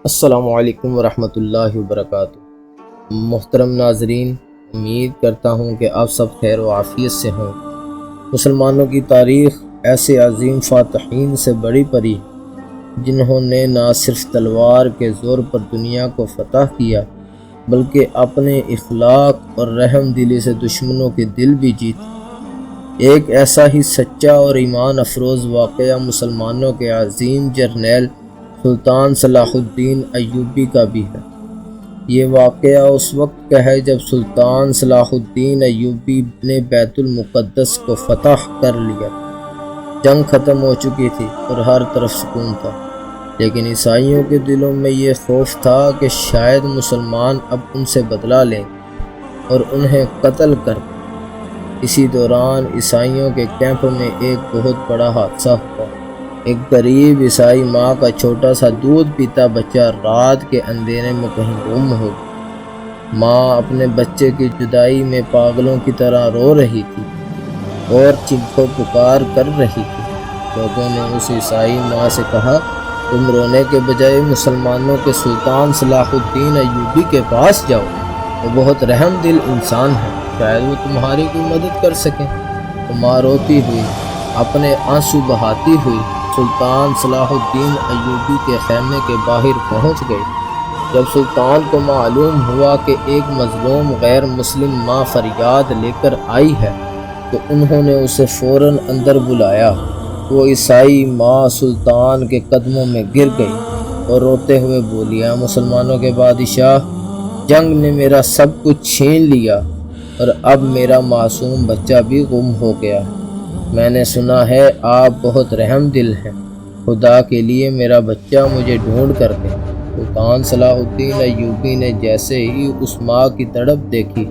السلام علیکم ورحمۃ اللہ وبرکاتہ۔ محترم ناظرین، امید کرتا ہوں کہ آپ سب خیر و عافیت سے ہوں۔ مسلمانوں کی تاریخ ایسے عظیم فاتحین سے بڑی پڑی جنہوں نے نہ صرف تلوار کے زور پر دنیا کو فتح کیا بلکہ اپنے اخلاق اور رحم دلی سے دشمنوں کے دل بھی جیتے۔ ایک ایسا ہی سچا اور ایمان افروز واقعہ مسلمانوں کے عظیم جرنیل سلطان صلاح الدین ایوبی کا بھی ہے۔ یہ واقعہ اس وقت کا ہے جب سلطان صلاح الدین ایوبی نے بیت المقدس کو فتح کر لیا۔ جنگ ختم ہو چکی تھی اور ہر طرف سکون تھا، لیکن عیسائیوں کے دلوں میں یہ خوف تھا کہ شاید مسلمان اب ان سے بدلہ لیں اور انہیں قتل کر دیں۔ اسی دوران عیسائیوں کے کیمپ میں ایک بہت بڑا حادثہ ہوا۔ ایک غریب عیسائی ماں کا چھوٹا سا دودھ پیتا بچہ رات کے اندھیرے میں کہیں گم ہو گیا۔ ماں اپنے بچے کی جدائی میں پاگلوں کی طرح رو رہی تھی اور چیخو پکار کر رہی تھی۔ لوگوں نے اس عیسائی ماں سے کہا، تم رونے کے بجائے مسلمانوں کے سلطان صلاح الدین ایوبی کے پاس جاؤ، وہ بہت رحم دل انسان ہے، شاید وہ تمہاری کوئی مدد کر سکیں۔ تو ماں روتی ہوئی، اپنے آنسو بہاتی ہوئی سلطان صلاح الدین ایوبی کے خیمے کے باہر پہنچ گئی۔ جب سلطان کو معلوم ہوا کہ ایک مظلوم غیر مسلم ماں فریاد لے کر آئی ہے تو انہوں نے اسے فوراً اندر بلایا۔ وہ عیسائی ماں سلطان کے قدموں میں گر گئی اور روتے ہوئے بولی، مسلمانوں کے بادشاہ، جنگ نے میرا سب کچھ چھین لیا اور اب میرا معصوم بچہ بھی گم ہو گیا۔ میں نے سنا ہے آپ بہت رحم دل ہیں، خدا کے لیے میرا بچہ مجھے ڈھونڈ کر دیں۔ سلطان صلاح الدین ایوبی نے جیسے ہی اس ماں کی تڑپ دیکھی،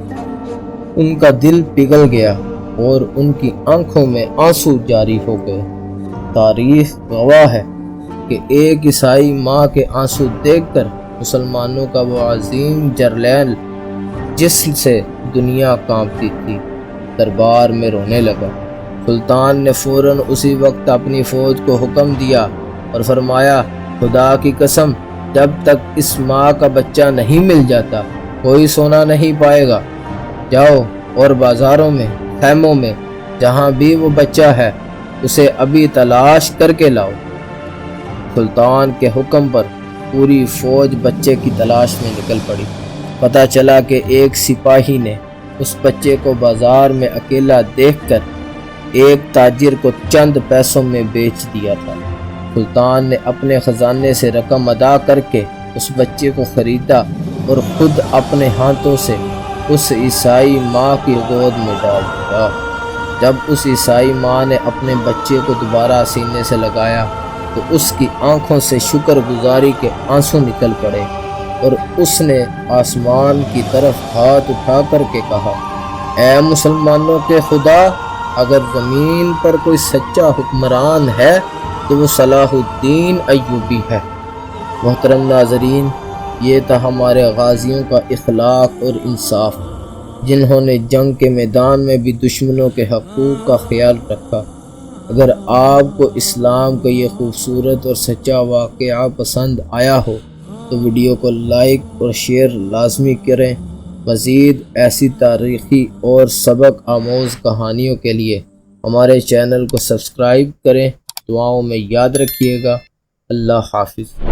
ان کا دل پگھل گیا اور ان کی آنکھوں میں آنسو جاری ہو گئے۔ تاریخ گواہ ہے کہ ایک عیسائی ماں کے آنسو دیکھ کر مسلمانوں کا وہ عظیم جرنیل جس سے دنیا کانپتی تھی دربار میں رونے لگا۔ سلطان نے فوراً اسی وقت اپنی فوج کو حکم دیا اور فرمایا، خدا کی قسم، جب تک اس ماں کا بچہ نہیں مل جاتا کوئی سونا نہیں پائے گا۔ جاؤ اور بازاروں میں، خیموں میں، جہاں بھی وہ بچہ ہے اسے ابھی تلاش کر کے لاؤ۔ سلطان کے حکم پر پوری فوج بچے کی تلاش میں نکل پڑی۔ پتہ چلا کہ ایک سپاہی نے اس بچے کو بازار میں اکیلا دیکھ کر ایک تاجر کو چند پیسوں میں بیچ دیا تھا۔ سلطان نے اپنے خزانے سے رقم ادا کر کے اس بچے کو خریدا اور خود اپنے ہاتھوں سے اس عیسائی ماں کی گود میں ڈال دیا۔ جب اس عیسائی ماں نے اپنے بچے کو دوبارہ سینے سے لگایا تو اس کی آنکھوں سے شکر گزاری کے آنسو نکل پڑے اور اس نے آسمان کی طرف ہاتھ اٹھا کر کے کہا، اے مسلمانوں کے خدا، اگر زمین پر کوئی سچا حکمران ہے تو وہ صلاح الدین ایوبی ہے۔ محترم ناظرین، یہ تھا ہمارے غازیوں کا اخلاق اور انصاف، جنہوں نے جنگ کے میدان میں بھی دشمنوں کے حقوق کا خیال رکھا۔ اگر آپ کو اسلام کا یہ خوبصورت اور سچا واقعہ پسند آیا ہو تو ویڈیو کو لائک اور شیئر لازمی کریں۔ مزید ایسی تاریخی اور سبق آموز کہانیوں کے لیے ہمارے چینل کو سبسکرائب کریں۔ دعاؤں میں یاد رکھیے گا۔ اللہ حافظ۔